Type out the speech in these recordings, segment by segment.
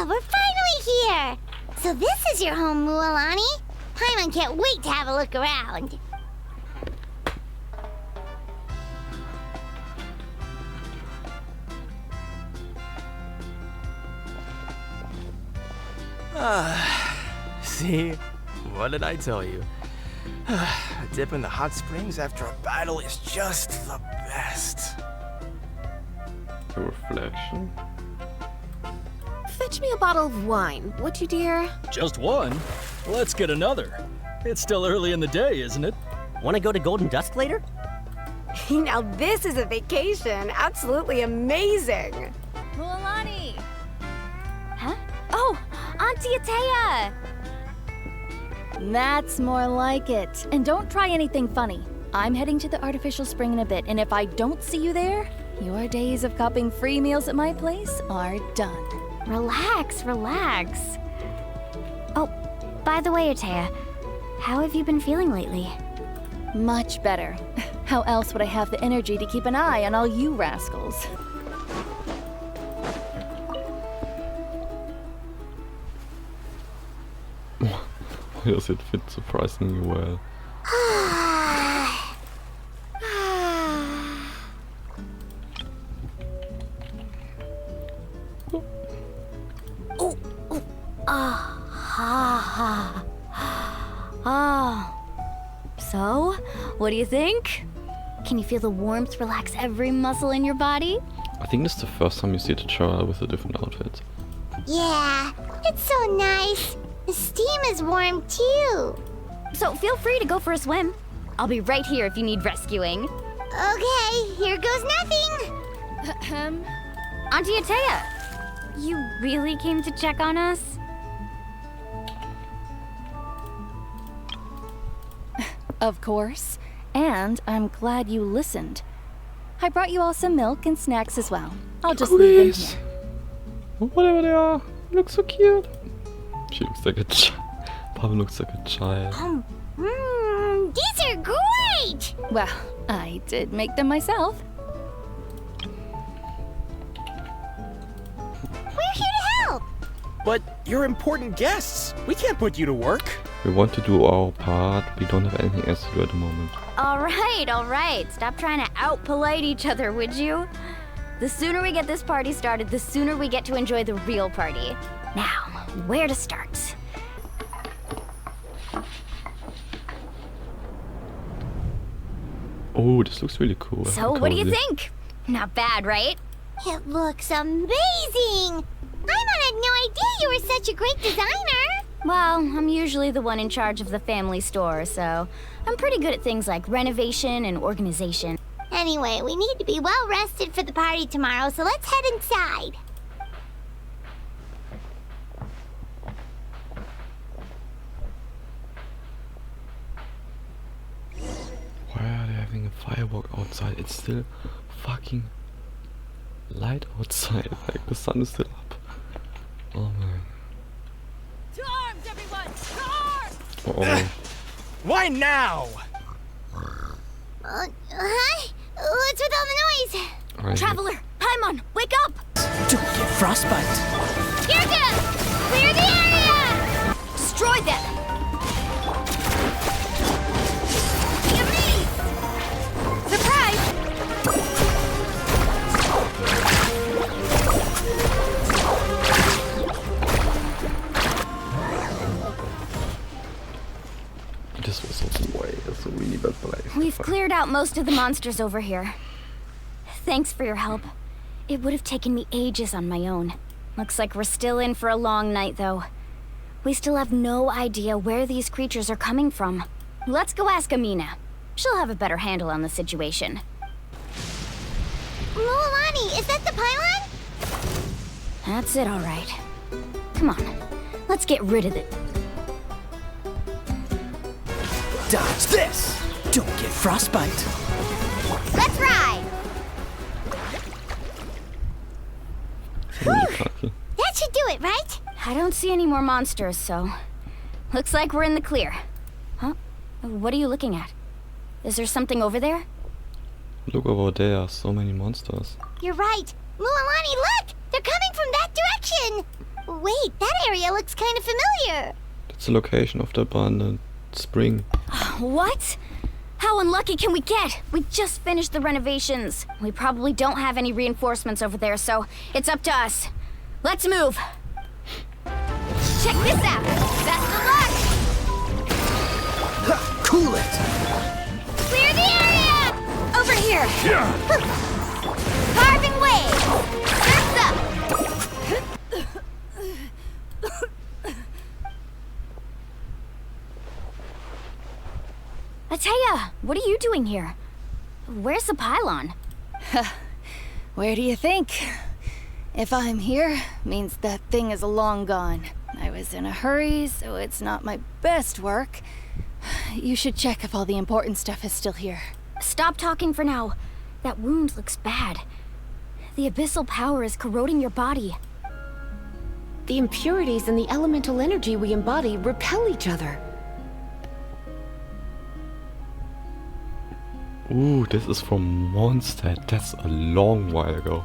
we're finally here! So this is your home, Mualani? Paimon can't wait to have a look around. See? What did I tell you? A dip in the hot springs after a battle is just the best. A reflection? Fetch me a bottle of wine, would you, dear? Just one? Let's get another. It's still early in the day, isn't it? Want to go to Golden Dusk later? Now this is a vacation. Absolutely amazing. Mualani! Huh? Oh, Auntie Atea! That's more like it. And don't try anything funny. I'm heading to the artificial spring in a bit, and if I don't see you there, your days of copping free meals at my place are done. Relax, relax. Oh, by the way, Atea, how have you been feeling lately? Much better. How else would I have the energy to keep an eye on all you rascals? Yes, it fits surprisingly well. So, what do you think? Can you feel the warmth relax every muscle in your body? I think this is the first time you see the child with a different outfit. Yeah, it's so nice. The steam is warm too. So feel free to go for a swim. I'll be right here if you need rescuing. Okay, here goes nothing. Auntie Atea, you really came to check on us? Of course. And I'm glad you listened. I brought you all some milk and snacks as well. I'll just leave them here. Whatever they are. You look so cute. She looks like a child. Papa looks like a child. These are great! Well, I did make them myself. We're here to help. But you're important guests. We can't put you to work. We want to do our part. We don't have anything else to do at the moment. All right. Stop trying to out-polite each other, would you? The sooner we get this party started, the sooner we get to enjoy the real party. Now, where to start? Oh, this looks really cool. So, what do you think? Not bad, right? It looks amazing. Paimon had no idea you were such a great designer. Well, I'm usually the one in charge of the family store, so I'm pretty good at things like renovation and organization. Anyway, we need to be well rested for the party tomorrow, so let's head inside. Why are they having a firework outside? It's still fucking light outside. Like the sun is still up. Oh man. To arms, everyone! To arms! Uh-oh. Why now? Huh? What's with all the noise? Alright. Traveler, Paimon, wake up! Don't get frostbite. Kirka! Clear the area! Destroy them! Surprise! This was also way. That's a really bad place. We've cleared out most of the monsters over here. Thanks for your help. It would have taken me ages on my own. Looks like we're still in for a long night, though. We still have no idea where these creatures are coming from. Let's go ask Amina. She'll have a better handle on the situation. Mualani, is that the pylon? That's it, all right. Come on, let's get rid of it. Dodge this. Don't get frostbite. Let's ride! Really cocky. That should do it, right? I don't see any more monsters, so... Looks like we're in the clear. Huh? What are you looking at? Is there something over there? Look over there, so many monsters. You're right. Mualani, look! They're coming from that direction! Wait, that area looks kind of familiar. That's the location of the abandoned spring. What? How unlucky can we get? We just finished the renovations. We probably don't have any reinforcements over there, so it's up to us. Let's move. Check this out. Best of luck. Cool it! Clear the area! Over here. Carving waves! Surf's up! Atea, what are you doing here? Where's the pylon? Where do you think? If I'm here, means that thing is long gone. I was in a hurry, so it's not my best work. You should check if all the important stuff is still here. Stop talking for now. That wound looks bad. The abyssal power is corroding your body. The impurities and the elemental energy we embody repel each other. Ooh, this is from Mondstadt. That's a long while ago.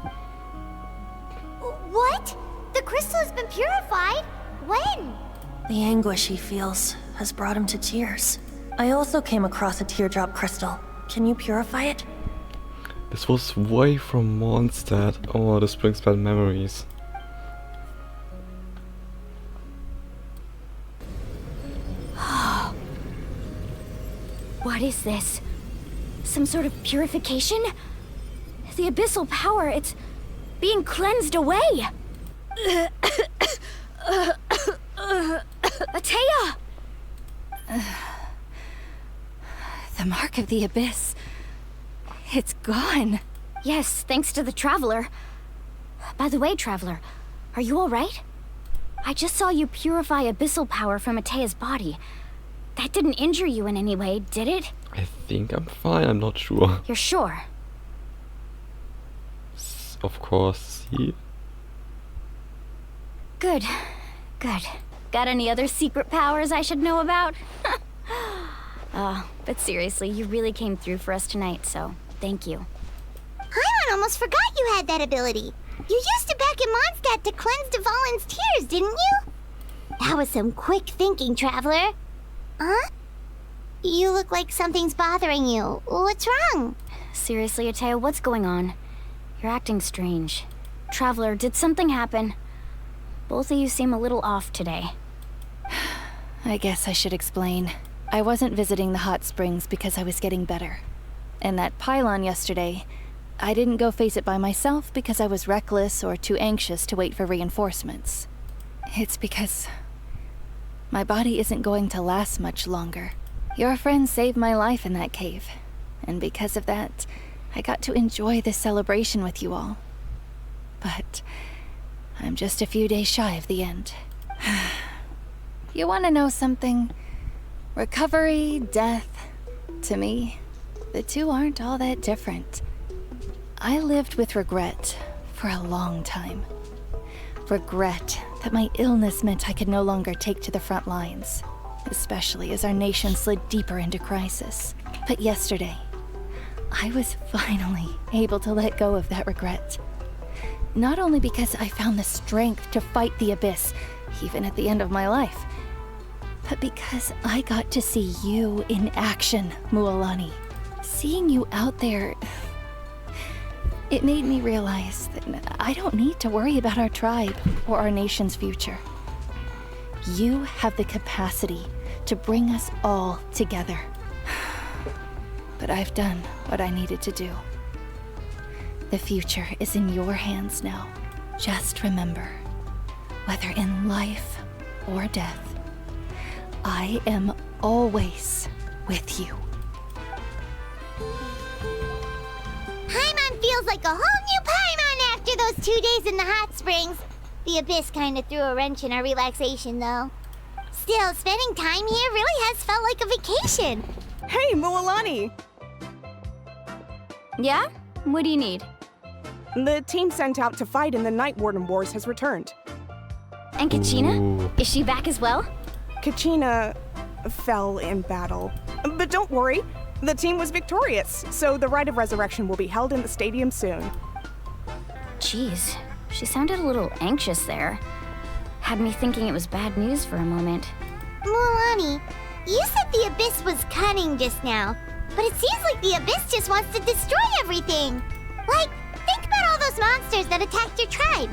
What? The crystal has been purified? When? The anguish he feels has brought him to tears. I also came across a teardrop crystal. Can you purify it? This was way from Mondstadt. Oh, this brings back memories. What is this? Some sort of purification? The abyssal power, it's being cleansed away! Atea! The mark of the abyss. It's gone. Yes, thanks to the Traveler. By the way, Traveler, are you alright? I just saw you purify abyssal power from Atea's body. That didn't injure you in any way, did it? I think I'm fine, I'm not sure. You're sure? Of course, see? Good. Good. Got any other secret powers I should know about? But seriously, you really came through for us tonight, so thank you. Paimon almost forgot you had that ability. You used it back in Mondstadt to cleanse Dvalin's tears, didn't you? That was some quick thinking, Traveler. Huh? You look like something's bothering you. What's wrong? Seriously, Atea, what's going on? You're acting strange. Traveler, did something happen? Both of you seem a little off today. I guess I should explain. I wasn't visiting the hot springs because I was getting better. And that pylon yesterday, I didn't go face it by myself because I was reckless or too anxious to wait for reinforcements. It's because my body isn't going to last much longer. Your friend saved my life in that cave, and because of that, I got to enjoy this celebration with you all. But I'm just a few days shy of the end. You want to know something? Recovery, death, to me, the two aren't all that different. I lived with regret for a long time. Regret that my illness meant I could no longer take to the front lines, especially as our nation slid deeper into crisis. But yesterday, I was finally able to let go of that regret. Not only because I found the strength to fight the Abyss, even at the end of my life, but because I got to see you in action, Mualani. Seeing you out there, it made me realize that I don't need to worry about our tribe or our nation's future. You have the capacity to bring us all together. But I've done what I needed to do. The future is in your hands now. Just remember, whether in life or death, I am always with you. Paimon feels like a whole new Paimon after those 2 days in the hot springs. The Abyss kind of threw a wrench in our relaxation, though. Still, spending time here really has felt like a vacation. Hey, Mualani! Yeah? What do you need? The team sent out to fight in the Night Warden Wars has returned. And Kachina? Ooh. Is she back as well? Kachina fell in battle. But don't worry, the team was victorious, so the Rite of Resurrection will be held in the stadium soon. Jeez, she sounded a little anxious there. Had me thinking it was bad news for a moment. Mualani, you said the Abyss was cunning just now, but it seems like the Abyss just wants to destroy everything. Like, think about all those monsters that attacked your tribe.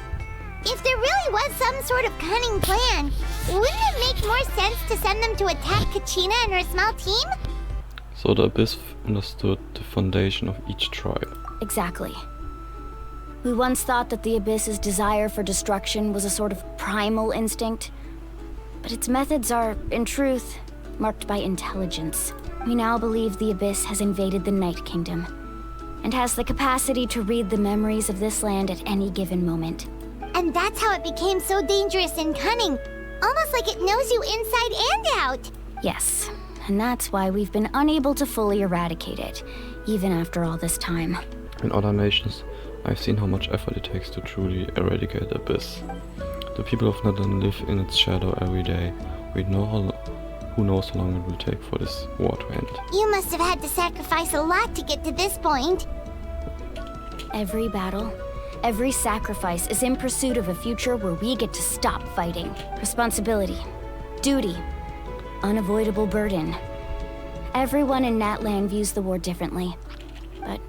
If there really was some sort of cunning plan, wouldn't it make more sense to send them to attack Kachina and her small team? So the Abyss understood the foundation of each tribe. Exactly. We once thought that the Abyss's desire for destruction was a sort of primal instinct, but its methods are, in truth, marked by intelligence. We now believe the Abyss has invaded the Nightkindom, and has the capacity to read the memories of this land at any given moment. And that's how it became so dangerous and cunning, almost like it knows you inside and out. Yes, and that's why we've been unable to fully eradicate it, even after all this time. In other nations, I've seen how much effort it takes to truly eradicate the Abyss. The people of Natlan live in its shadow every day. Who knows how long it will take for this war to end. You must have had to sacrifice a lot to get to this point. Every battle, every sacrifice is in pursuit of a future where we get to stop fighting. Responsibility, duty, unavoidable burden. Everyone in Natlan views the war differently, but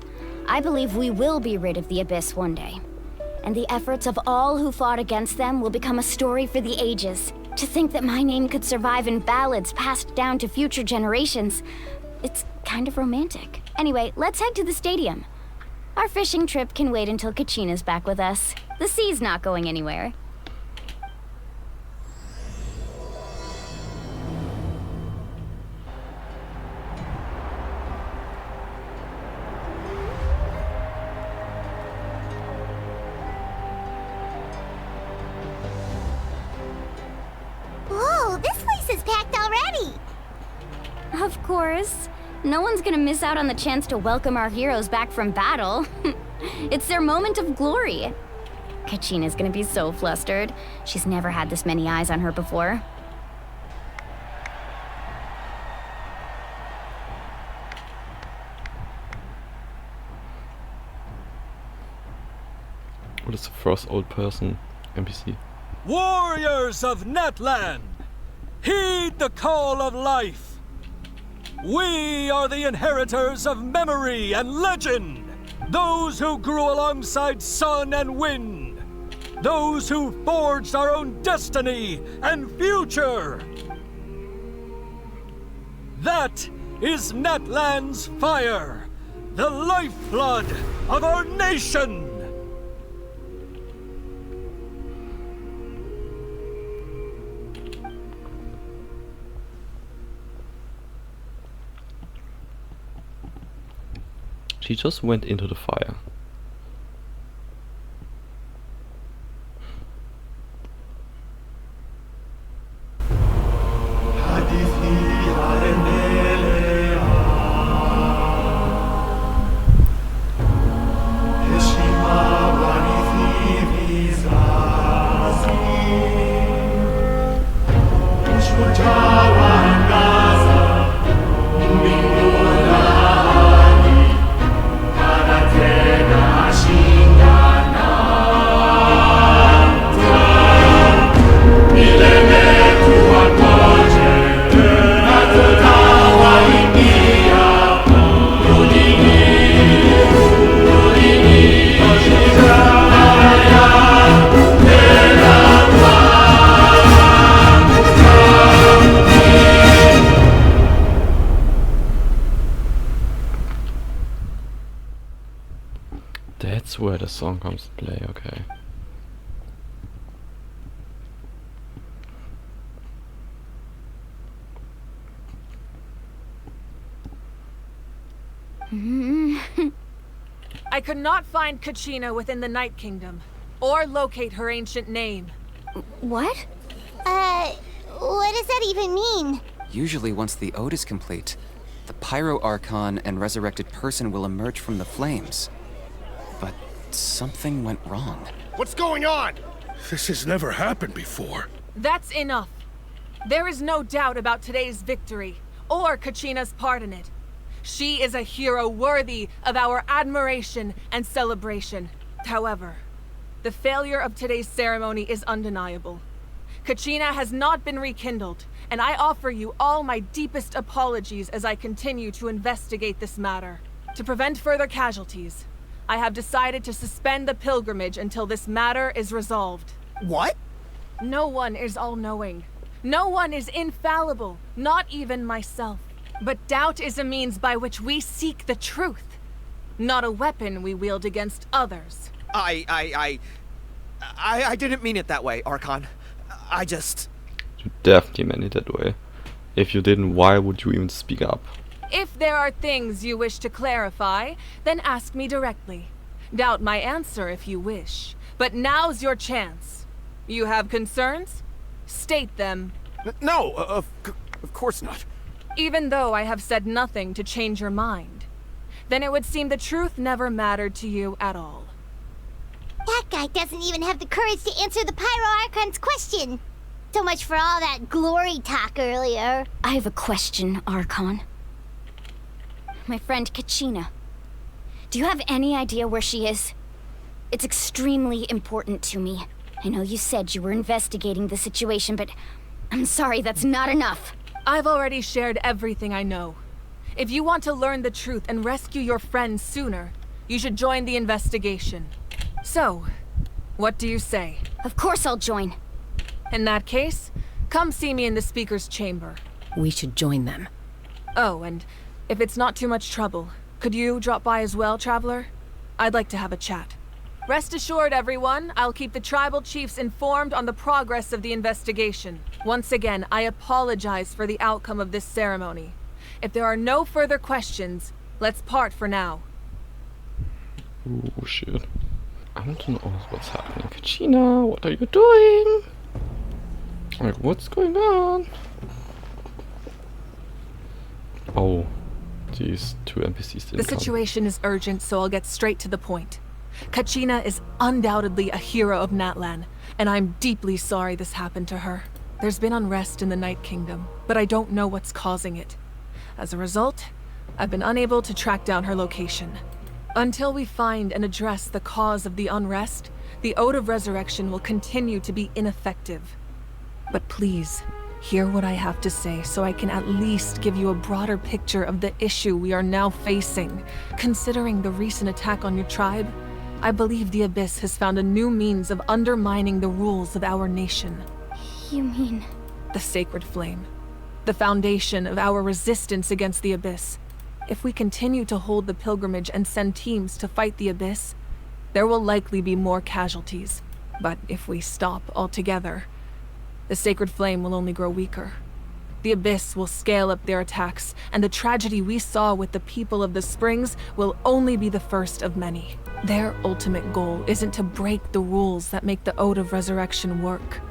I believe we will be rid of the Abyss one day. And the efforts of all who fought against them will become a story for the ages. To think that my name could survive in ballads passed down to future generations, it's kind of romantic. Anyway, let's head to the stadium. Our fishing trip can wait until Kachina's back with us. The sea's not going anywhere. Whoa, this place is packed already! Of course. No one's gonna miss out on the chance to welcome our heroes back from battle. It's their moment of glory. Kachina's gonna be so flustered. She's never had this many eyes on her before. What is the first old person NPC? Warriors of Natlan, heed the call of life. We are the inheritors of memory and legend. Those who grew alongside sun and wind. Those who forged our own destiny and future. That is Natlan's fire, the lifeblood of our nation. She just went into the fire. That's where the song comes to play, okay. I could not find Kachina within the Nightkindom, or locate her ancient name. What? What does that even mean? Usually once the ode is complete, the Pyro Archon and resurrected person will emerge from the flames. But something went wrong. What's going on? This has never happened before. That's enough. There is no doubt about today's victory, or Kachina's part in it. She is a hero worthy of our admiration and celebration. However, the failure of today's ceremony is undeniable. Kachina has not been rekindled, and I offer you all my deepest apologies as I continue to investigate this matter. To prevent further casualties, I have decided to suspend the pilgrimage until this matter is resolved. What? No one is all-knowing. No one is infallible, not even myself. But doubt is a means by which we seek the truth, not a weapon we wield against others. I didn't mean it that way, Archon. I just... You definitely meant it that way. If you didn't, why would you even speak up? If there are things you wish to clarify, then ask me directly. Doubt my answer if you wish. But now's your chance. You have concerns? State them. No, of course not. Even though I have said nothing to change your mind, then it would seem the truth never mattered to you at all. That guy doesn't even have the courage to answer the Pyro Archon's question. So much for all that glory talk earlier. I have a question, Archon. My friend Kachina. Do you have any idea where she is? It's extremely important to me. I know you said you were investigating the situation, but I'm sorry, that's not enough. I've already shared everything I know. If you want to learn the truth and rescue your friends sooner, you should join the investigation. So, what do you say? Of course I'll join. In that case, come see me in the speaker's chamber. We should join them. Oh, and if it's not too much trouble, could you drop by as well, Traveler? I'd like to have a chat. Rest assured, everyone, I'll keep the tribal chiefs informed on the progress of the investigation. Once again, I apologize for the outcome of this ceremony. If there are no further questions, let's part for now. Oh shit. I want to know what's happening. Kachina, what are you doing? Like, what's going on? Oh, these two NPCs didn't The situation is urgent, so I'll get straight to the point. Kachina is undoubtedly a hero of Natlan, and I'm deeply sorry this happened to her. There's been unrest in the Nightkindom, but I don't know what's causing it. As a result, I've been unable to track down her location. Until we find and address the cause of the unrest, the Ode of Resurrection will continue to be ineffective. But please, hear what I have to say so I can at least give you a broader picture of the issue we are now facing. Considering the recent attack on your tribe, I believe the Abyss has found a new means of undermining the rules of our nation. You mean? The Sacred Flame. The foundation of our resistance against the Abyss. If we continue to hold the pilgrimage and send teams to fight the Abyss, there will likely be more casualties. But if we stop altogether, the Sacred Flame will only grow weaker. The Abyss will scale up their attacks, and the tragedy we saw with the people of the Springs will only be the first of many. Their ultimate goal isn't to break the rules that make the Ode of Resurrection work.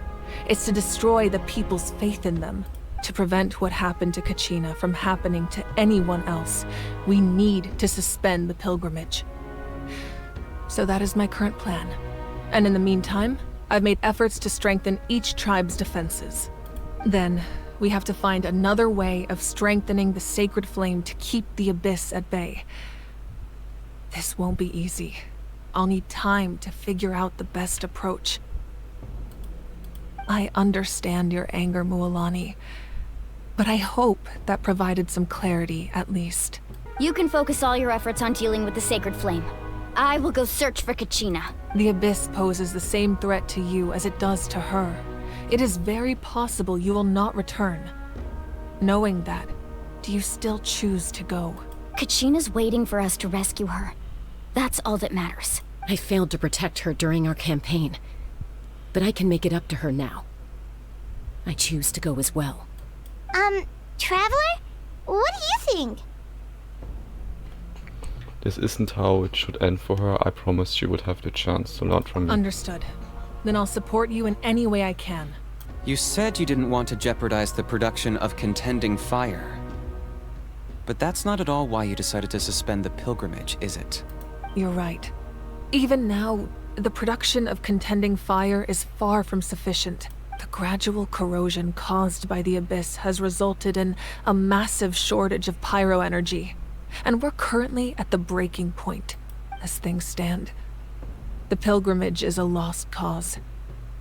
It's to destroy the people's faith in them. To prevent what happened to Kachina from happening to anyone else, we need to suspend the pilgrimage. So that is my current plan. And in the meantime, I've made efforts to strengthen each tribe's defenses. Then, we have to find another way of strengthening the Sacred Flame to keep the Abyss at bay. This won't be easy. I'll need time to figure out the best approach. I understand your anger, Mualani, but I hope that provided some clarity, at least. You can focus all your efforts on dealing with the Sacred Flame. I will go search for Kachina. The Abyss poses the same threat to you as it does to her. It is very possible you will not return. Knowing that, do you still choose to go? Kachina's waiting for us to rescue her. That's all that matters. I failed to protect her during our campaign, but I can make it up to her now. I choose to go as well. Traveler? What do you think? This isn't how it should end for her. I promised she would have the chance to learn from me. Understood. Then I'll support you in any way I can. You said you didn't want to jeopardize the production of contending fire. But that's not at all why you decided to suspend the pilgrimage, is it? You're right. Even now, the production of contending fire is far from sufficient. The gradual corrosion caused by the Abyss has resulted in a massive shortage of pyro energy. And we're currently at the breaking point, as things stand. The pilgrimage is a lost cause.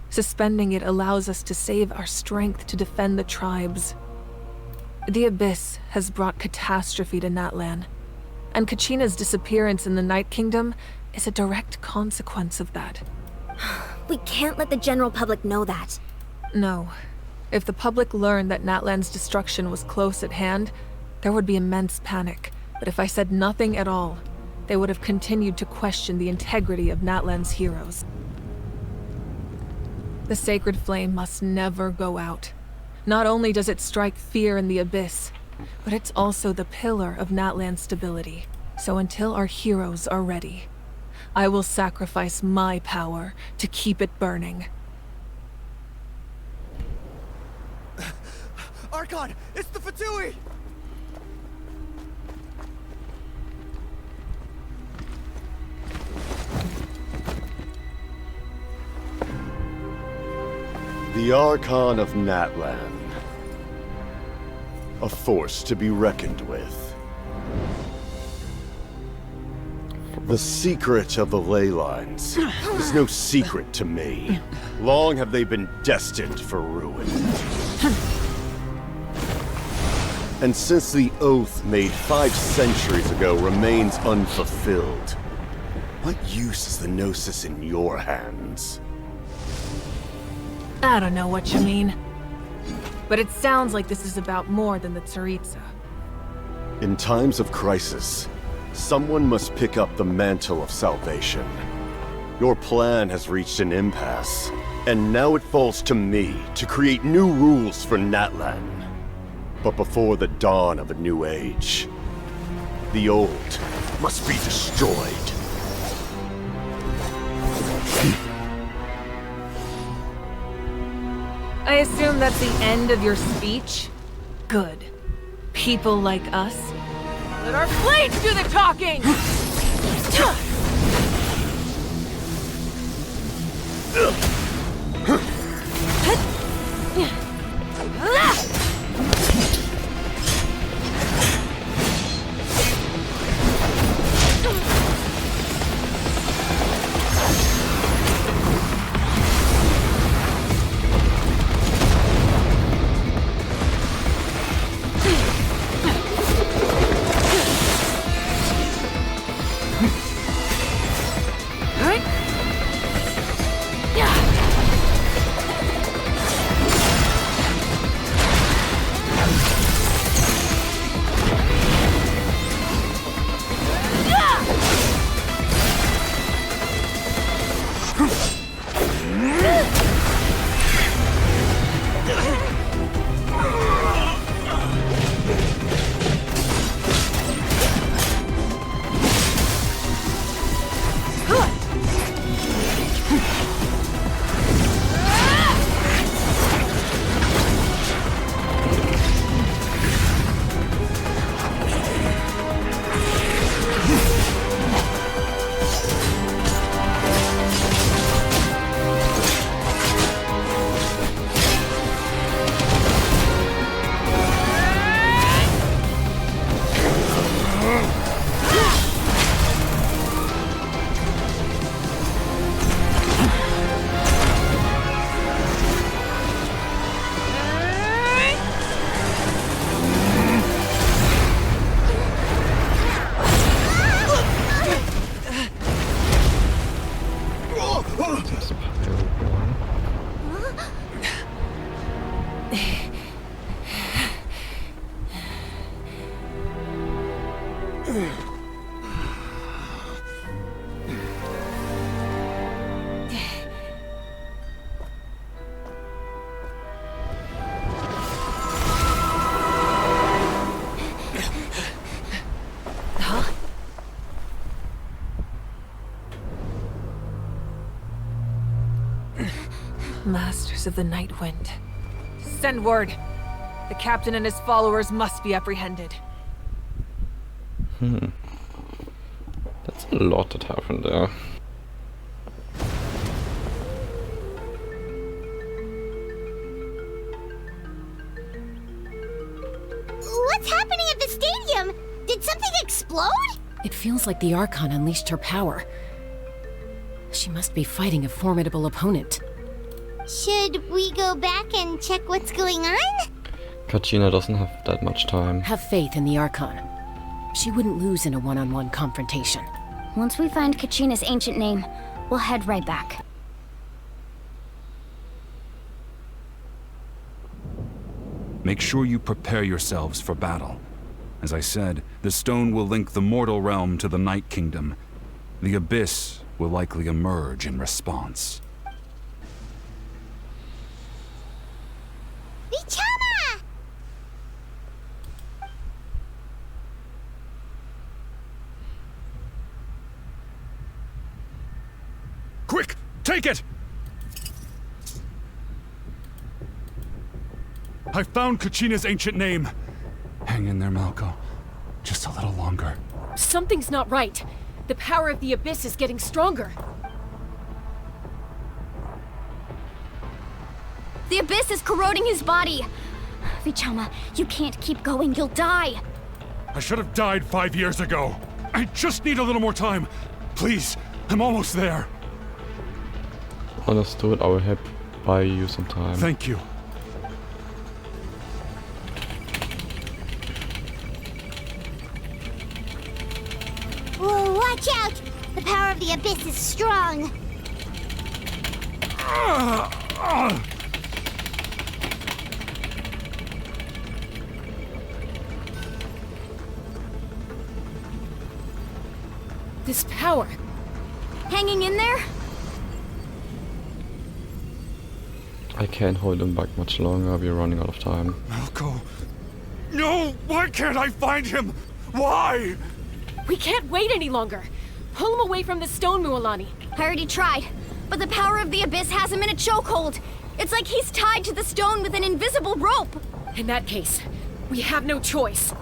Suspending it allows us to save our strength to defend the tribes. The Abyss has brought catastrophe to Natlan, and Kachina's disappearance in the Nightkindom is a direct consequence of that. We can't let the general public know that. No. If the public learned that Natlan's destruction was close at hand, there would be immense panic. But if I said nothing at all, they would have continued to question the integrity of Natlan's heroes. The sacred flame must never go out. Not only does it strike fear in the Abyss, but it's also the pillar of Natlan's stability. So until our heroes are ready, I will sacrifice my power to keep it burning. Archon, it's the Fatui! The Archon of Natlan. A force to be reckoned with. The secret of the ley lines is no secret to me. Long have they been destined for ruin. And since the oath made 5 centuries ago remains unfulfilled, what use is the Gnosis in your hands? I don't know what you mean. But it sounds like this is about more than the Tsaritsa. In times of crisis, someone must pick up the mantle of salvation. Your plan has reached an impasse, and now it falls to me to create new rules for Natlan. But before the dawn of a new age, the old must be destroyed. I assume that's the end of your speech? Good. People like us, let our blades do the talking! Masters of the Night Wind. Send word. The captain and his followers must be apprehended. That's a lot that happened there. What's happening at the stadium? Did something explode? It feels like the Archon unleashed her power. She must be fighting a formidable opponent. Should we go back and check what's going on? Kachina doesn't have that much time. Have faith in the Archon. She wouldn't lose in a one-on-one confrontation. Once we find Kachinas Acient Name, we'll head right back. Make sure you prepare yourselves for battle. As I said, the stone will link the mortal realm to the Nightkindom. The Abyss will likely emerge in response. Vichama! Quick! Take it! I found Kachinas Ancient Name. Hang in there, Malco. Just a little longer. Something's not right. The power of the Abyss is getting stronger. The Abyss is corroding his body. Vichama, you can't keep going. You'll die. I should have died 5 years ago. I just need a little more time. Please, I'm almost there. Understood, I will help buy you some time. Thank you. Whoa, watch out! The power of the Abyss is strong. This power. Hanging in there? I can't hold him back much longer, we're running out of time. Malco! No! Why can't I find him? Why? We can't wait any longer. Pull him away from the stone, Mualani. I already tried, but the power of the Abyss has him in a chokehold. It's like he's tied to the stone with an invisible rope. In that case, we have no choice.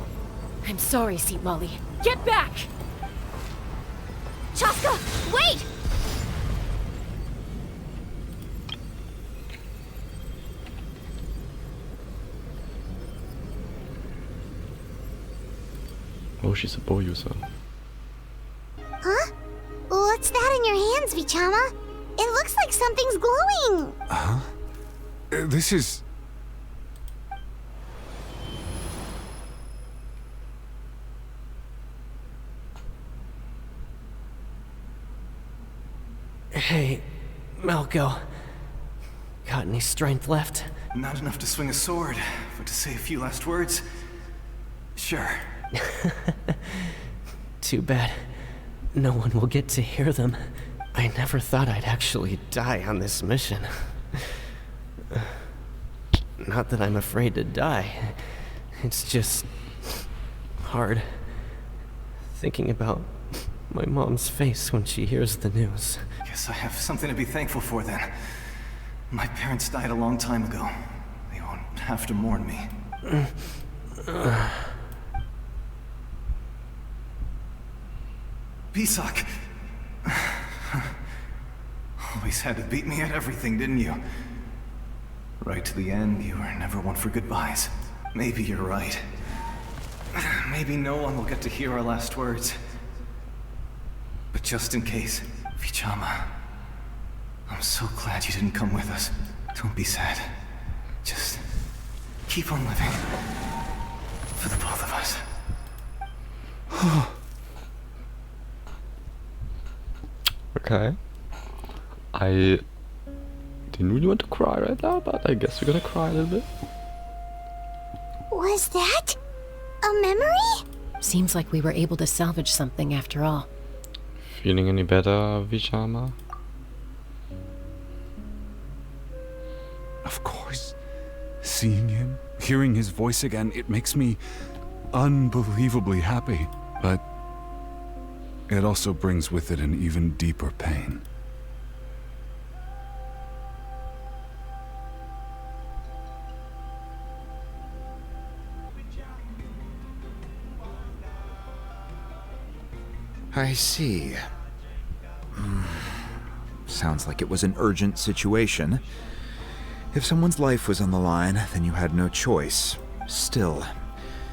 I'm sorry, Seat Molly. Get back! Chaska, wait! Oh, she's a bow user. Huh? What's that in your hands, Vichama? It looks like something's glowing. Huh? This is... Hey, Malco. Got any strength left? Not enough to swing a sword, but to say a few last words? Sure. Too bad. No one will get to hear them. I never thought I'd actually die on this mission. Not that I'm afraid to die. It's just... hard. Thinking about my mom's face when she hears the news. Guess I have something to be thankful for then. My parents died a long time ago. They won't have to mourn me. Pisak! Always had to beat me at everything, didn't you? Right to the end, you were never one for goodbyes. Maybe you're right. Maybe no one will get to hear our last words. But just in case, Vichama, I'm so glad you didn't come with us. Don't be sad. Just keep on living. For the both of us. Okay. I didn't really want to cry right now, but I guess we're gonna cry a little bit. Was that a memory? Seems like we were able to salvage something after all. Feeling any better, Vichama? Of course. Seeing him, hearing his voice again, it makes me unbelievably happy. But it also brings with it an even deeper pain. I see. Sounds like it was an urgent situation. If someone's life was on the line, then you had no choice. Still,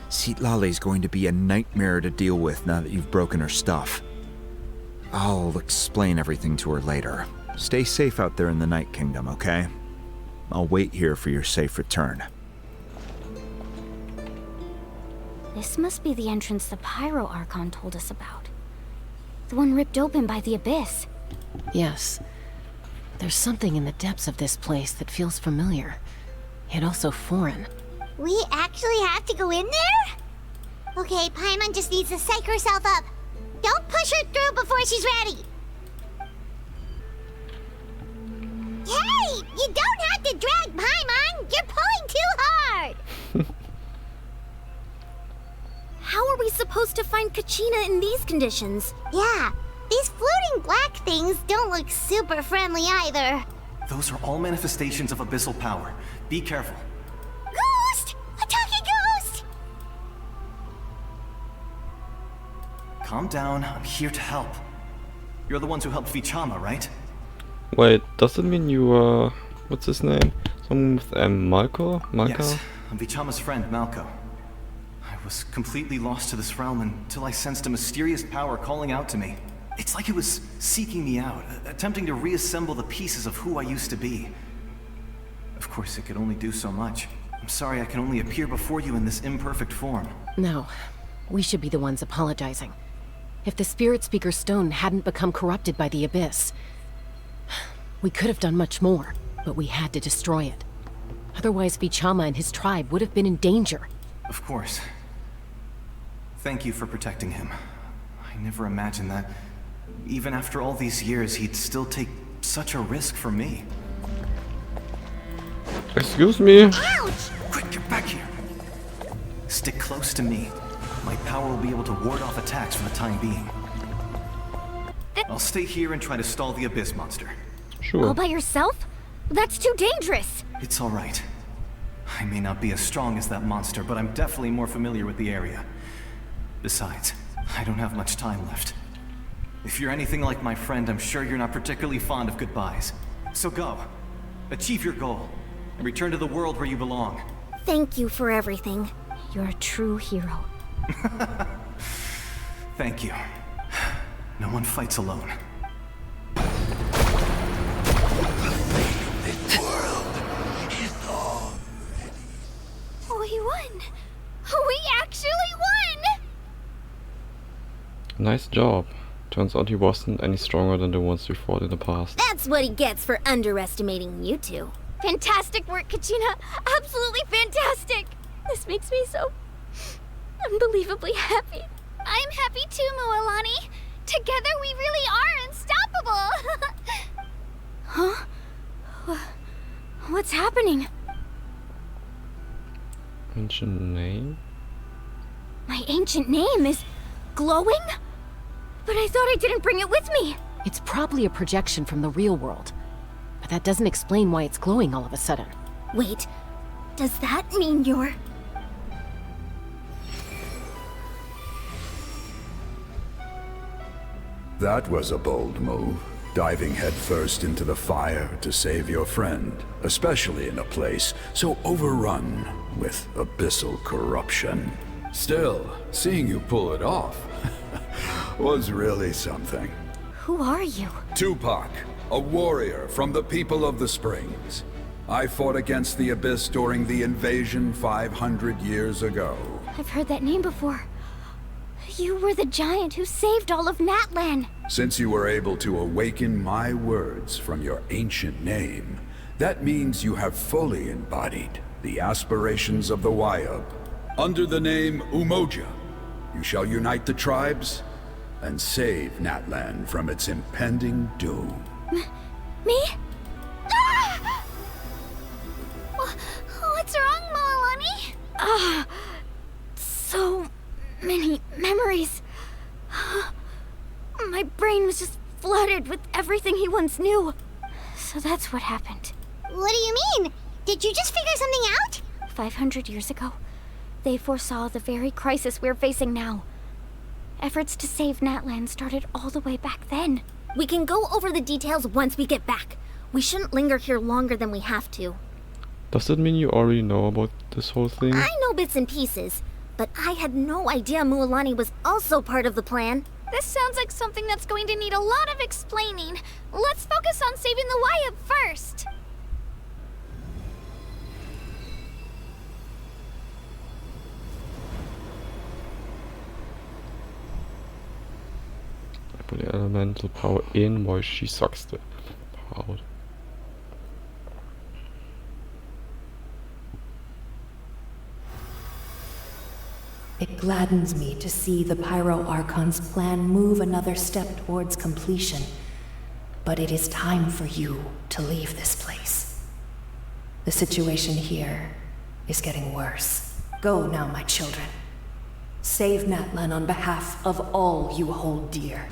Citlali's going to be a nightmare to deal with now that you've broken her stuff. I'll explain everything to her later. Stay safe out there in the Nightkindom, okay? I'll wait here for your safe return. This must be the entrance the Pyro Archon told us about. The one ripped open by the Abyss. Yes. There's something in the depths of this place that feels familiar, yet also foreign. We actually have to go in there? Okay, Paimon just needs to psych herself up. Don't push her through before she's ready. Hey! You don't have to drag Paimon! You're pulling too hard! How are we supposed to find Kachina in these conditions? Yeah, these floating black things don't look super friendly either. Those are all manifestations of abyssal power. Be careful. Ghost! A talking ghost! Calm down, I'm here to help. You're the ones who helped Vichama, right? Wait, does it mean you are... what's his name? Someone with Malko? Malka? Yes, I'm Vichama's friend, Malko. I was completely lost to this realm until I sensed a mysterious power calling out to me. It's like it was seeking me out, attempting to reassemble the pieces of who I used to be. Of course, it could only do so much. I'm sorry I can only appear before you in this imperfect form. No, we should be the ones apologizing. If the Spirit Speaker's stone hadn't become corrupted by the Abyss, we could have done much more, but we had to destroy it. Otherwise, Vichama and his tribe would have been in danger. Of course. Thank you for protecting him. I never imagined that, even after all these years, he'd still take such a risk for me. Excuse me? Ouch! Quick, get back here! Stick close to me. My power will be able to ward off attacks for the time being. I'll stay here and try to stall the Abyss monster. Sure. All by yourself? That's too dangerous. It's all right. I may not be as strong as that monster, but I'm definitely more familiar with the area. Besides, I don't have much time left. If you're anything like my friend, I'm sure you're not particularly fond of goodbyes. So go. Achieve your goal. And return to the world where you belong. Thank you for everything. You're a true hero. Thank you. No one fights alone. We won! We actually won! Nice job. Turns out he wasn't any stronger than the ones we fought in the past. That's what he gets for underestimating you two. Fantastic work, Kachina! Absolutely fantastic! This makes me so unbelievably happy. I'm happy too, Mualani. Together we really are unstoppable! Huh? What's happening? Ancient name? My ancient name is glowing? But I thought I didn't bring it with me. It's probably a projection from the real world. But that doesn't explain why it's glowing all of a sudden. Wait, does that mean you're... That was a bold move, diving headfirst into the fire to save your friend, especially in a place so overrun with abyssal corruption. Still, seeing you pull it off was really something. Who are you? Tupac, a warrior from the people of the Springs. I fought against the Abyss during the invasion 500 years ago. I've heard that name before. You were the giant who saved all of Natlan. Since you were able to awaken my words from your ancient name, that means you have fully embodied the aspirations of the Wayub. Under the name Umoja, you shall unite the tribes and save Natlan from its impending doom. Me? Ah! What's wrong, Moalani? So many memories. My brain was just flooded with everything he once knew. So that's what happened. What do you mean? Did you just figure something out? 500 years ago, they foresaw the very crisis we're facing now. Efforts to save Natlan started all the way back then. We can go over the details once we get back. We shouldn't linger here longer than we have to. Does that mean you already know about this whole thing? I know bits and pieces, but I had no idea Mualani was also part of the plan. This sounds like something that's going to need a lot of explaining. Let's focus on saving the Wayub first. elemental power in while she sucks the power out. It gladdens me to see the Pyro Archon's plan move another step towards completion. But it is time for you to leave this place. The situation here is getting worse. Go now, my children. Save Natlan on behalf of all you hold dear.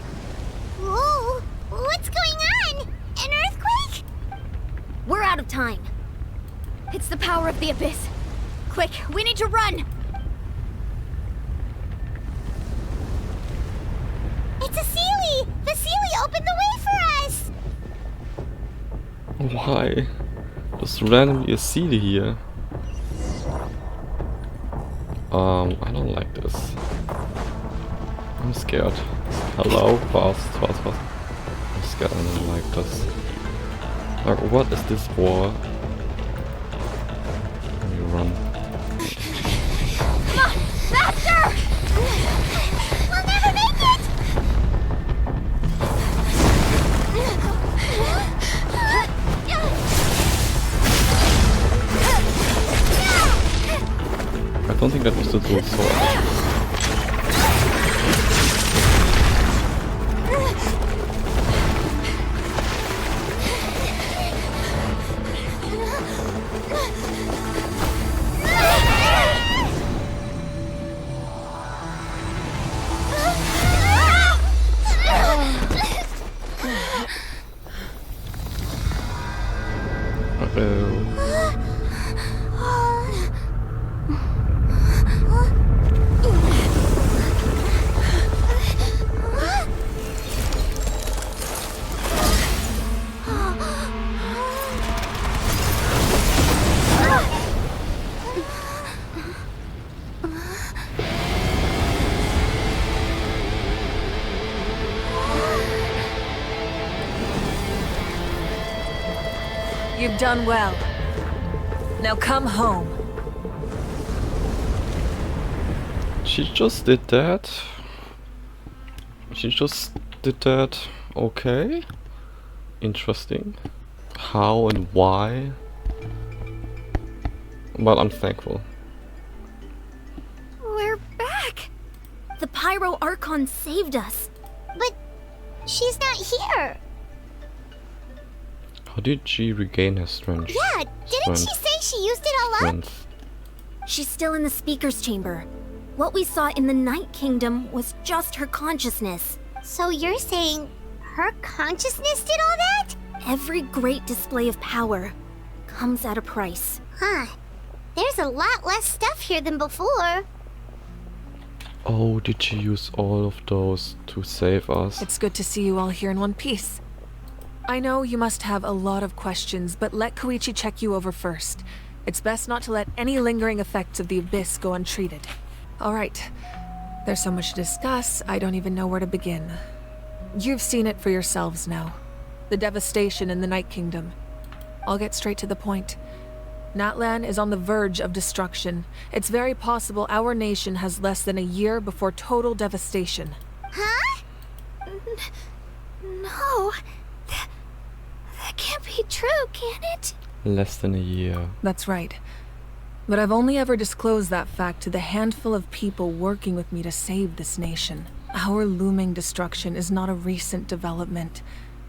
Whoa! What's going on? An earthquake? We're out of time. It's the power of the Abyss. Quick, we need to run! It's a Seelie! The Seelie opened the way for us! Why? Just randomly a Seelie here. I don't like this. I'm scared. Hello? Fast. I'm scared, I don't like this. Like, what is this war? Let me run. Come on! Faster! We'll never make it! I don't think that was the dual sword. You've done well. Now come home. She just did that. Okay. Interesting. How and why? But I'm thankful. We're back! The Pyro Archon saved us. But she's not here. How did she regain her strength? Yeah, didn't she say she used it all up? She's still in the Speaker's Chamber. What we saw in the Nightkindom was just her consciousness. So you're saying her consciousness did all that? Every great display of power comes at a price. Huh. There's a lot less stuff here than before. Oh, did she use all of those to save us? It's good to see you all here in one piece. I know you must have a lot of questions, but let Koichi check you over first. It's best not to let any lingering effects of the Abyss go untreated. Alright. There's so much to discuss, I don't even know where to begin. You've seen it for yourselves now. The devastation in the Nightkingdom. I'll get straight to the point. Natlan is on the verge of destruction. It's very possible our nation has less than a year before total devastation. Huh? No. That can't be true, can it? Less than a year. That's right. But I've only ever disclosed that fact to the handful of people working with me to save this nation. Our looming destruction is not a recent development,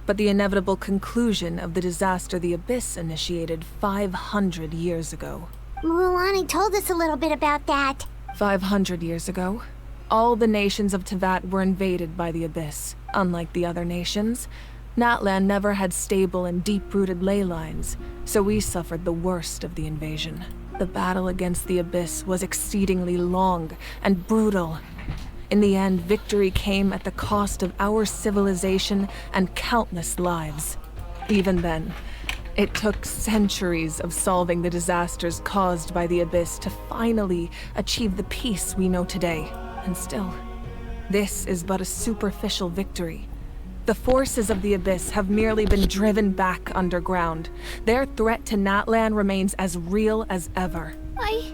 but the inevitable conclusion of the disaster the Abyss initiated 500 years ago. Mulani told us a little bit about that. 500 years ago, all the nations of Teyvat were invaded by the Abyss. Unlike the other nations, Natlan never had stable and deep-rooted ley lines, so we suffered the worst of the invasion. The battle against the Abyss was exceedingly long and brutal. In the end, victory came at the cost of our civilization and countless lives. Even then, it took centuries of solving the disasters caused by the Abyss to finally achieve the peace we know today. And still, this is but a superficial victory. The forces of the Abyss have merely been driven back underground. Their threat to Natlan remains as real as ever. I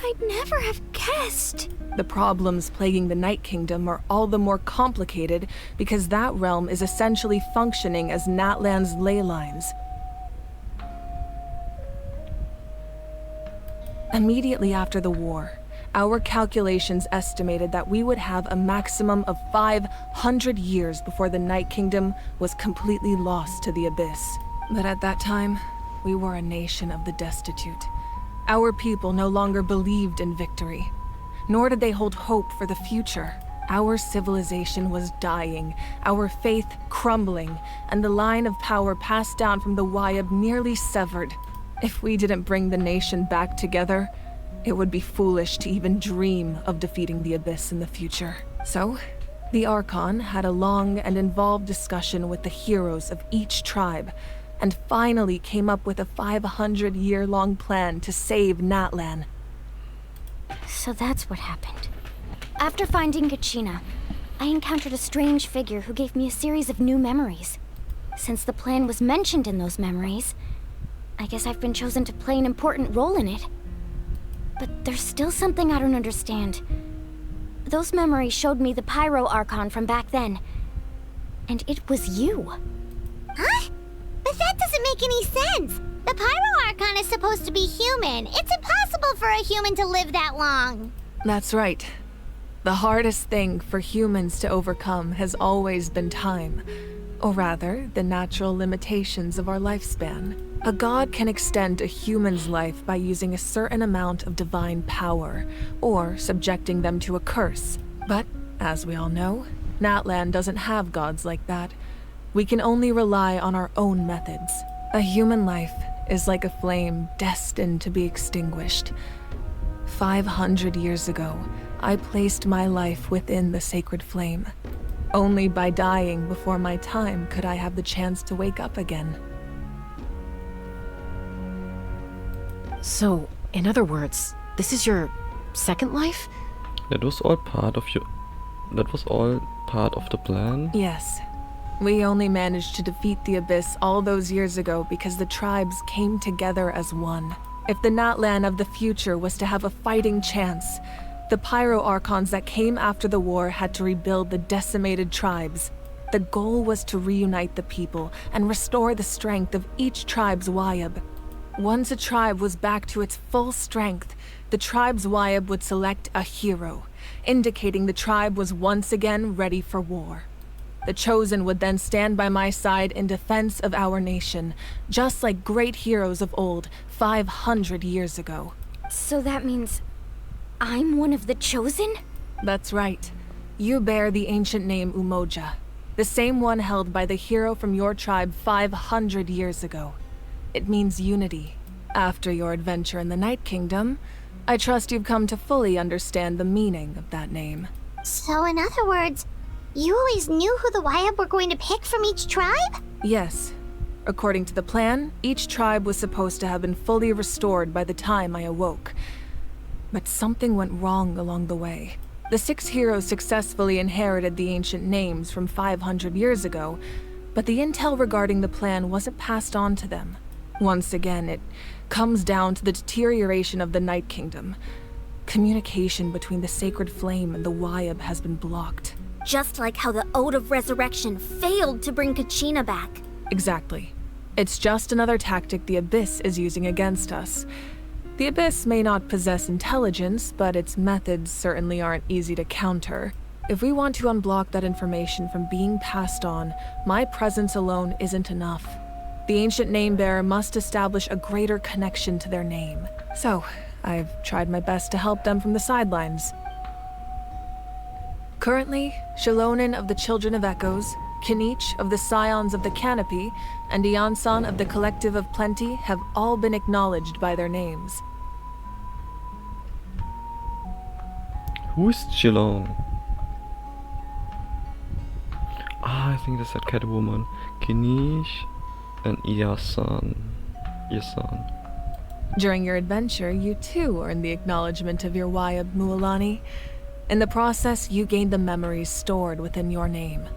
I'd never have guessed. The problems plaguing the Nightkingdom are all the more complicated because that realm is essentially functioning as Natlan's ley lines. Immediately after the war, our calculations estimated that we would have a maximum of 500 years before the Nightkingdom was completely lost to the Abyss. But at that time, we were a nation of the destitute. Our people no longer believed in victory, nor did they hold hope for the future. Our civilization was dying, our faith crumbling, and the line of power passed down from the Wayab nearly severed. If we didn't bring the nation back together, it would be foolish to even dream of defeating the Abyss in the future. So, the Archon had a long and involved discussion with the heroes of each tribe, and finally came up with a 500-year-long plan to save Natlan. So that's what happened. After finding Kachina, I encountered a strange figure who gave me a series of new memories. Since the plan was mentioned in those memories, I guess I've been chosen to play an important role in it. But there's still something I don't understand. Those memories showed me the Pyro Archon from back then. And it was you. Huh? But that doesn't make any sense. The Pyro Archon is supposed to be human. It's impossible for a human to live that long. That's right. The hardest thing for humans to overcome has always been time. Or rather, the natural limitations of our lifespan. A god can extend a human's life by using a certain amount of divine power, or subjecting them to a curse. But, as we all know, Natlan doesn't have gods like that. We can only rely on our own methods. A human life is like a flame destined to be extinguished. 500 years ago, I placed my life within the sacred flame. Only by dying before my time could I have the chance to wake up again. So, in other words, this is your second life? That was all part of the plan? Yes. We only managed to defeat the Abyss all those years ago because the tribes came together as one. If the Natlan of the future was to have a fighting chance, the Pyro Archons that came after the war had to rebuild the decimated tribes. The goal was to reunite the people and restore the strength of each tribe's Wayab. Once a tribe was back to its full strength, the tribe's Wayab would select a hero, indicating the tribe was once again ready for war. The Chosen would then stand by my side in defense of our nation, just like great heroes of old, 500 years ago. So that means I'm one of the Chosen? That's right. You bear the ancient name Umoja, the same one held by the hero from your tribe 500 years ago. It means unity. After your adventure in the Nightkingdom, I trust you've come to fully understand the meaning of that name. So in other words, you always knew who the Wayab were going to pick from each tribe? Yes. According to the plan, each tribe was supposed to have been fully restored by the time I awoke. But something went wrong along the way. The 6 heroes successfully inherited the ancient names from 500 years ago, but the intel regarding the plan wasn't passed on to them. Once again, it comes down to the deterioration of the Nightkingdom. Communication between the Sacred Flame and the Wayab has been blocked. Just like how the Ode of Resurrection failed to bring Kachina back. Exactly. It's just another tactic the Abyss is using against us. The Abyss may not possess intelligence, but its methods certainly aren't easy to counter. If we want to unblock that information from being passed on, my presence alone isn't enough. The ancient name-bearer must establish a greater connection to their name. So, I've tried my best to help them from the sidelines. Currently, Shalonin of the Children of Echoes, Kinich of the Scions of the Canopy, and Iansan of the Collective of Plenty have all been acknowledged by their names. Who is Chilon? I think that's that Catwoman. Kinich and Iansan. During your adventure, you too earned the acknowledgement of your Wayab, Mualani. In the process, you gained the memories stored within your name.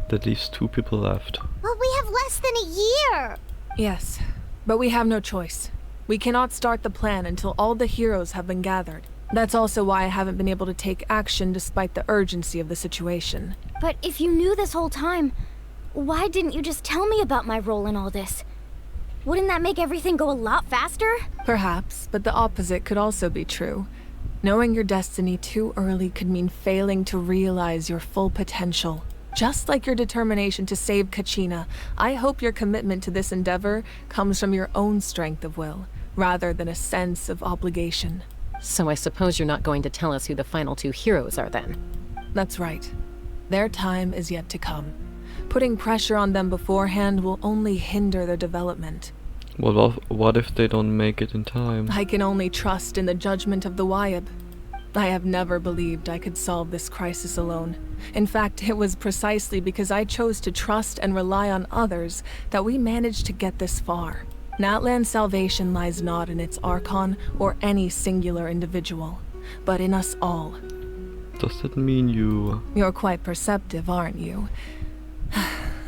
That leaves 2 people left. Well, we have less than a year. Yes, but we have no choice. We cannot start the plan until all the heroes have been gathered. That's also why I haven't been able to take action despite the urgency of the situation. But if you knew this whole time, why didn't you just tell me about my role in all this? Wouldn't that make everything go a lot faster? Perhaps, but the opposite could also be true. Knowing your destiny too early could mean failing to realize your full potential. Just like your determination to save Kachina, I hope your commitment to this endeavor comes from your own strength of will, rather than a sense of obligation. So I suppose you're not going to tell us who the final two heroes are then? That's right. Their time is yet to come. Putting pressure on them beforehand will only hinder their development. What if they don't make it in time? I can only trust in the judgment of the Wyab. I have never believed I could solve this crisis alone. In fact, it was precisely because I chose to trust and rely on others that we managed to get this far. Natlan's salvation lies not in its Archon or any singular individual, but in us all. Does that mean you... You're quite perceptive, aren't you?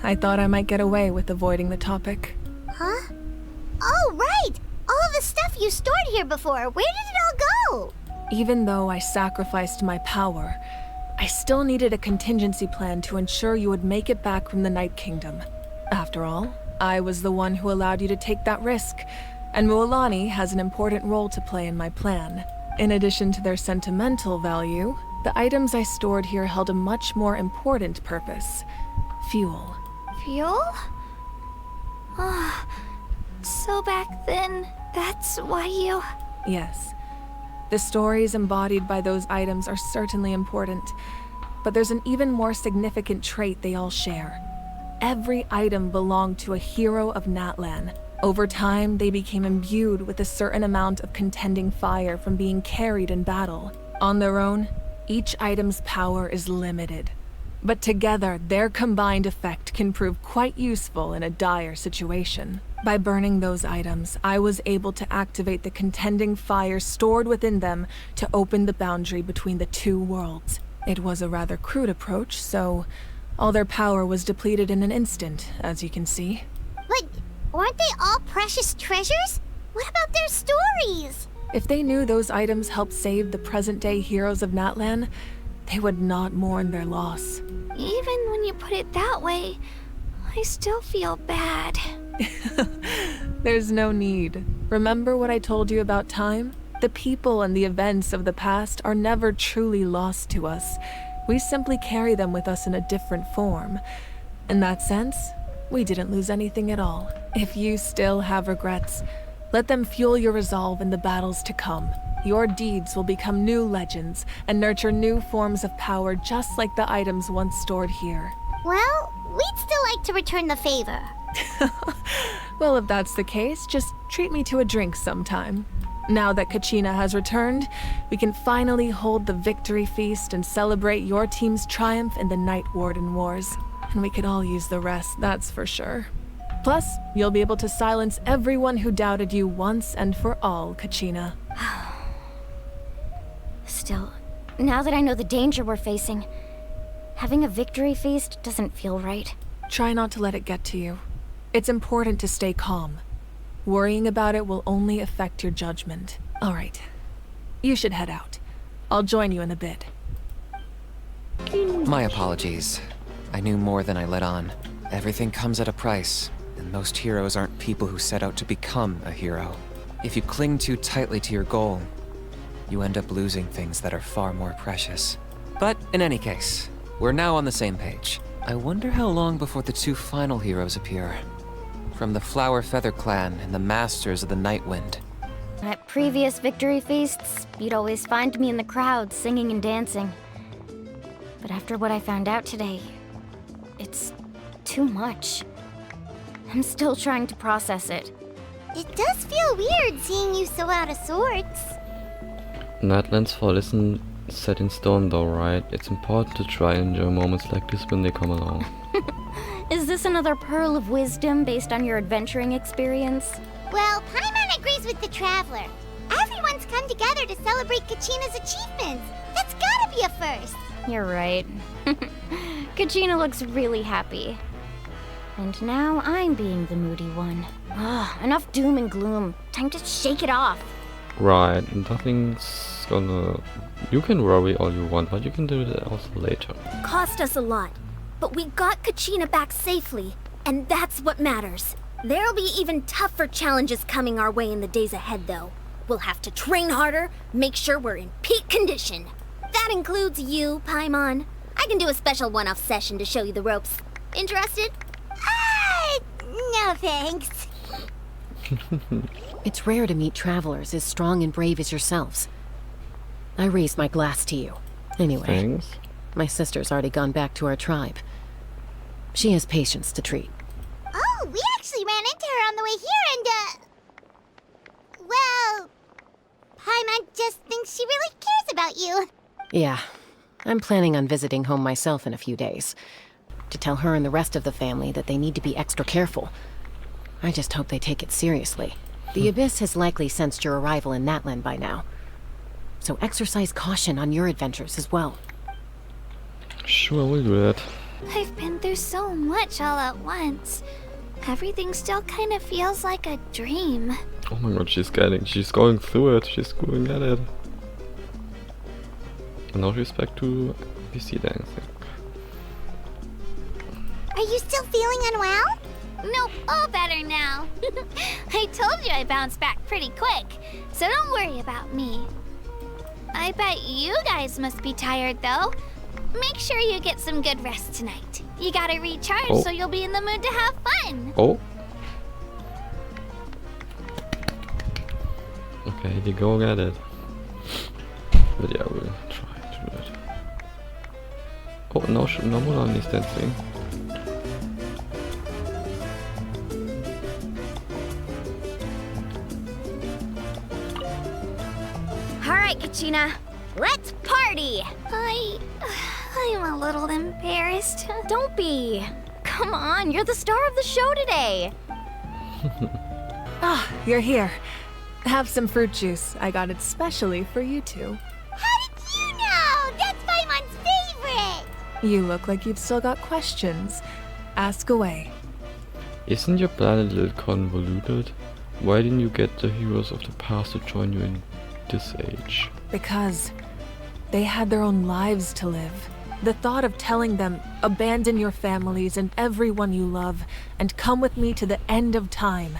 I thought I might get away with avoiding the topic. Huh? Oh, right! All the stuff you stored here before, where did it all go? Even though I sacrificed my power, I still needed a contingency plan to ensure you would make it back from the Nightkindom. After all, I was the one who allowed you to take that risk, and Mualani has an important role to play in my plan. In addition to their sentimental value, the items I stored here held a much more important purpose. Fuel. Fuel? Ah, so back then, that's why you... Yes. The stories embodied by those items are certainly important, but there's an even more significant trait they all share. Every item belonged to a hero of Natlan. Over time, they became imbued with a certain amount of contending fire from being carried in battle. On their own, each item's power is limited. But together, their combined effect can prove quite useful in a dire situation. By burning those items, I was able to activate the contending fire stored within them to open the boundary between the two worlds. It was a rather crude approach, so all their power was depleted in an instant, as you can see. But weren't they all precious treasures? What about their stories? If they knew those items helped save the present-day heroes of Natlan, they would not mourn their loss. Even when you put it that way, I still feel bad. There's no need. Remember what I told you about time? The people and the events of the past are never truly lost to us. We simply carry them with us in a different form. In that sense, we didn't lose anything at all. If you still have regrets, let them fuel your resolve in the battles to come. Your deeds will become new legends and nurture new forms of power just like the items once stored here. Well, we'd still like to return the favor. Well, if that's the case, just treat me to a drink sometime. Now that Kachina has returned, we can finally hold the victory feast and celebrate your team's triumph in the Night Warden Wars. And we could all use the rest, that's for sure. Plus, you'll be able to silence everyone who doubted you once and for all, Kachina. Still, now that I know the danger we're facing, having a victory feast doesn't feel right. Try not to let it get to you. It's important to stay calm. Worrying about it will only affect your judgment. All right. You should head out. I'll join you in a bit. My apologies. I knew more than I let on. Everything comes at a price, and most heroes aren't people who set out to become a hero. If you cling too tightly to your goal, you end up losing things that are far more precious. But in any case, we're now on the same page. I wonder how long before the two final heroes appear. From the Flower Feather Clan and the Masters of the Nightwind. At previous victory feasts, you'd always find me in the crowd singing and dancing. But after what I found out today, it's too much. I'm still trying to process it. It does feel weird seeing you so out of sorts. Natlan's fall isn't set in stone though, right? It's important to try and enjoy moments like this when they come along. Is this another pearl of wisdom based on your adventuring experience? Well, Paimon agrees with the Traveler. Everyone's come together to celebrate Kachina's achievements. That's gotta be a first. You're right. Kachina looks really happy. And now I'm being the moody one. Ugh, enough doom and gloom. Time to shake it off. Right, nothing's gonna... You can worry all you want, but you can do that also later. Cost us a lot, but we got Kachina back safely, and that's what matters. There'll be even tougher challenges coming our way in the days ahead, though. We'll have to train harder, make sure we're in peak condition. That includes you, Paimon. I can do a special one-off session to show you the ropes. Interested? No thanks. It's rare to meet travelers as strong and brave as yourselves. I raise my glass to you. Anyway, Thanks. my sister's already gone back to our tribe. She has patients to treat. Oh, we actually ran into her on the way here and, well, Paimon just thinks she really cares about you. Yeah, I'm planning on visiting home myself in a few days. To tell her and the rest of the family that they need to be extra careful. I just hope they take it seriously. The Abyss has likely sensed your arrival in Natlan by now. So exercise caution on your adventures as well. Sure, we'll do that. I've been through so much all at once. Everything still kind of feels like a dream. Oh my god, she's going through it, she's going at it. And now she's back to PC dancing. Are you still feeling unwell? Nope, all better now. I told you I bounced back pretty quick, so don't worry about me. I bet you guys must be tired though. Make sure you get some good rest tonight. You gotta recharge so you'll be in the mood to have fun. Oh. Okay, you're going at it. But yeah, we'll try to do it. Oh, no, no Mulani's dancing. Alright, Kachina, let's party! I'm a little embarrassed. Don't be. Come on, you're the star of the show today. Ah, you're here. Have some fruit juice. I got it specially for you two. How did you know? That's Paimon's favorite! You look like you've still got questions. Ask away. Isn't your plan a little convoluted? Why didn't you get the heroes of the past to join you in this age? Because they had their own lives to live. The thought of telling them, abandon your families and everyone you love, and come with me to the end of time,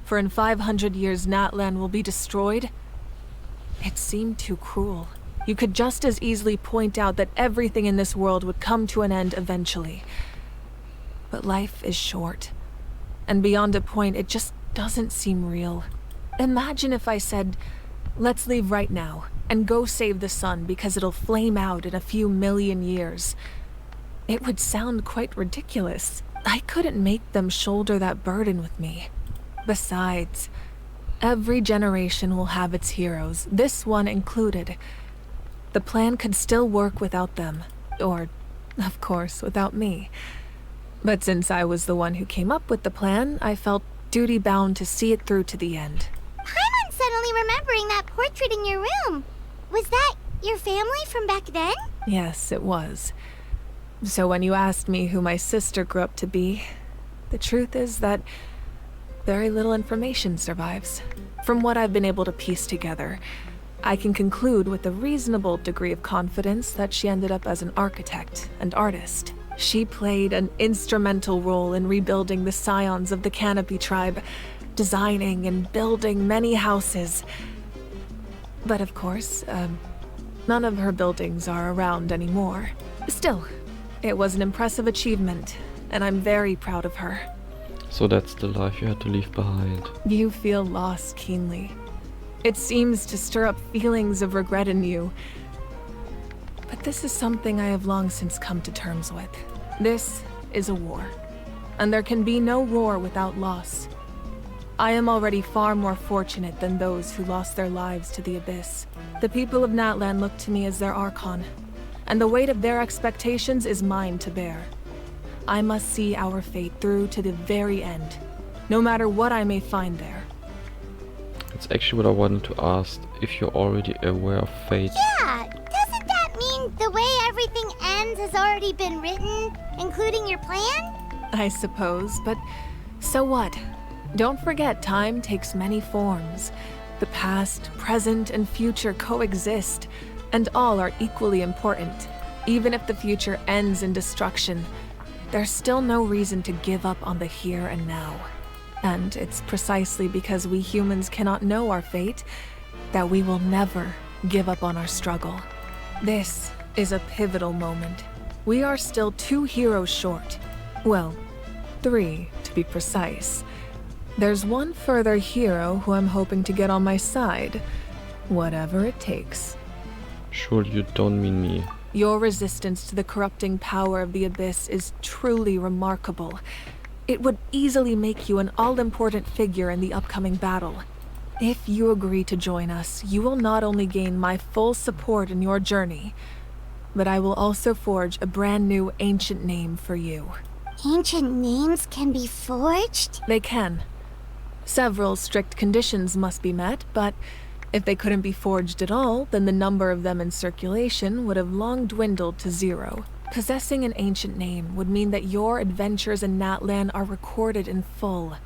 for in 500 years Natlan will be destroyed, it seemed too cruel. You could just as easily point out that everything in this world would come to an end eventually. But life is short, and beyond a point it just doesn't seem real. Imagine if I said, let's leave right now, and go save the sun because it'll flame out in a few million years. It would sound quite ridiculous. I couldn't make them shoulder that burden with me. Besides, every generation will have its heroes, this one included. The plan could still work without them, or, of course, without me. But since I was the one who came up with the plan, I felt duty-bound to see it through to the end. Paimon's suddenly remembering that portrait in your room. Was that your family from back then? Yes, it was. So when you asked me who my sister grew up to be, the truth is that very little information survives. From what I've been able to piece together, I can conclude with a reasonable degree of confidence that she ended up as an architect and artist. She played an instrumental role in rebuilding the scions of the Canopy tribe, designing and building many houses. But of course, none of her buildings are around anymore. Still, it was an impressive achievement, and I'm very proud of her. So that's the life you had to leave behind. You feel loss keenly. It seems to stir up feelings of regret in you. But this is something I have long since come to terms with. This is a war, and there can be no war without loss. I am already far more fortunate than those who lost their lives to the Abyss. The people of Natlan look to me as their Archon, and the weight of their expectations is mine to bear. I must see our fate through to the very end, no matter what I may find there. That's actually what I wanted to ask, if you're already aware of fate. Yeah, doesn't that mean the way everything ends has already been written, including your plan? I suppose, but so what? Don't forget, time takes many forms. The past, present, and future coexist, and all are equally important. Even if the future ends in destruction, there's still no reason to give up on the here and now. And it's precisely because we humans cannot know our fate that we will never give up on our struggle. This is a pivotal moment. We are still 2 heroes short. Well, 3 to be precise. There's one further hero who I'm hoping to get on my side, whatever it takes. Surely you don't mean me. Your resistance to the corrupting power of the Abyss is truly remarkable. It would easily make you an all-important figure in the upcoming battle. If you agree to join us, you will not only gain my full support in your journey, but I will also forge a brand new ancient name for you. Ancient names can be forged? They can. Several strict conditions must be met, but if they couldn't be forged at all, then the number of them in circulation would have long dwindled to 0. Possessing an ancient name would mean that your adventures in Natlan are recorded in full.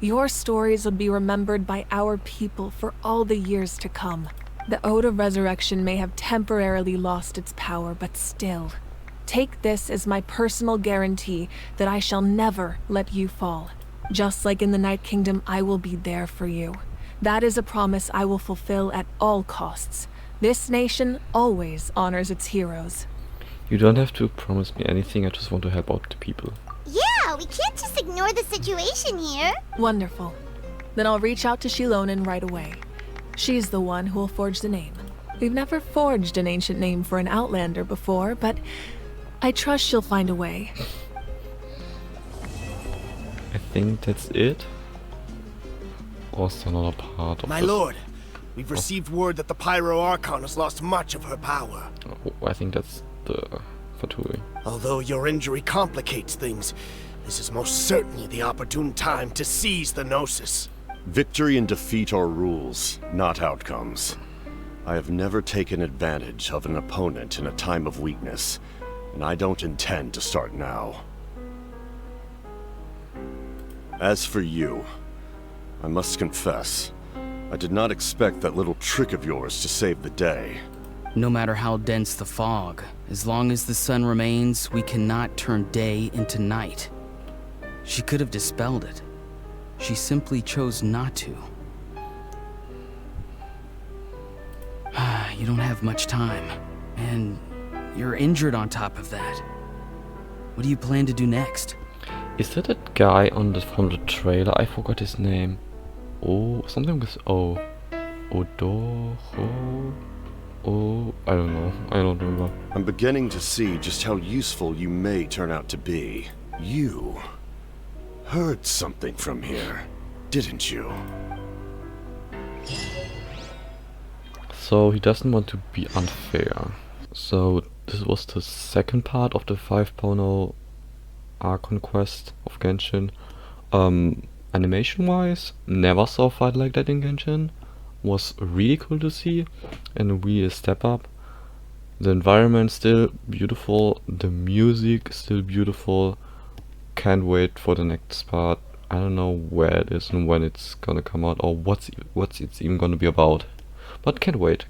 Your stories would be remembered by our people for all the years to come. The Ode of Resurrection may have temporarily lost its power, but still, take this as my personal guarantee that I shall never let you fall. Just like in the Nightkindom, I will be there for you. That is a promise I will fulfill at all costs. This nation always honors its heroes. You don't have to promise me anything, I just want to help out the people. Yeah, we can't just ignore the situation here. Wonderful. Then I'll reach out to Shilonen right away. She's the one who will forge the name. We've never forged an ancient name for an Outlander before, but I trust she'll find a way. I think that's it. Or is there another part of My lord, we've received word that the Pyro Archon has lost much of her power. Oh, I think that's the Fatui. Although your injury complicates things, this is most certainly the opportune time to seize the Gnosis. Victory and defeat are rules, not outcomes. I have never taken advantage of an opponent in a time of weakness, and I don't intend to start now. As for you, I must confess, I did not expect that little trick of yours to save the day. No matter how dense the fog, as long as the sun remains, we cannot turn day into night. She could have dispelled it. She simply chose not to. You don't have much time, and you're injured on top of that. What do you plan to do next? Is that that guy on from the trailer? I forgot his name. Oh, something with O. Odoro? Oh, I don't know. I don't remember. I'm beginning to see just how useful you may turn out to be. You heard something from here, didn't you? So he doesn't want to be unfair. So this was the second part of the 5.0 Archonquest of Genshin. Animation wise, never saw a fight like that in Genshin. Was really cool to see and really a step up. The environment still beautiful, the music still beautiful. Can't wait for the next part. I don't know where it is and when it's gonna come out or what's it's even gonna be about. But can't wait.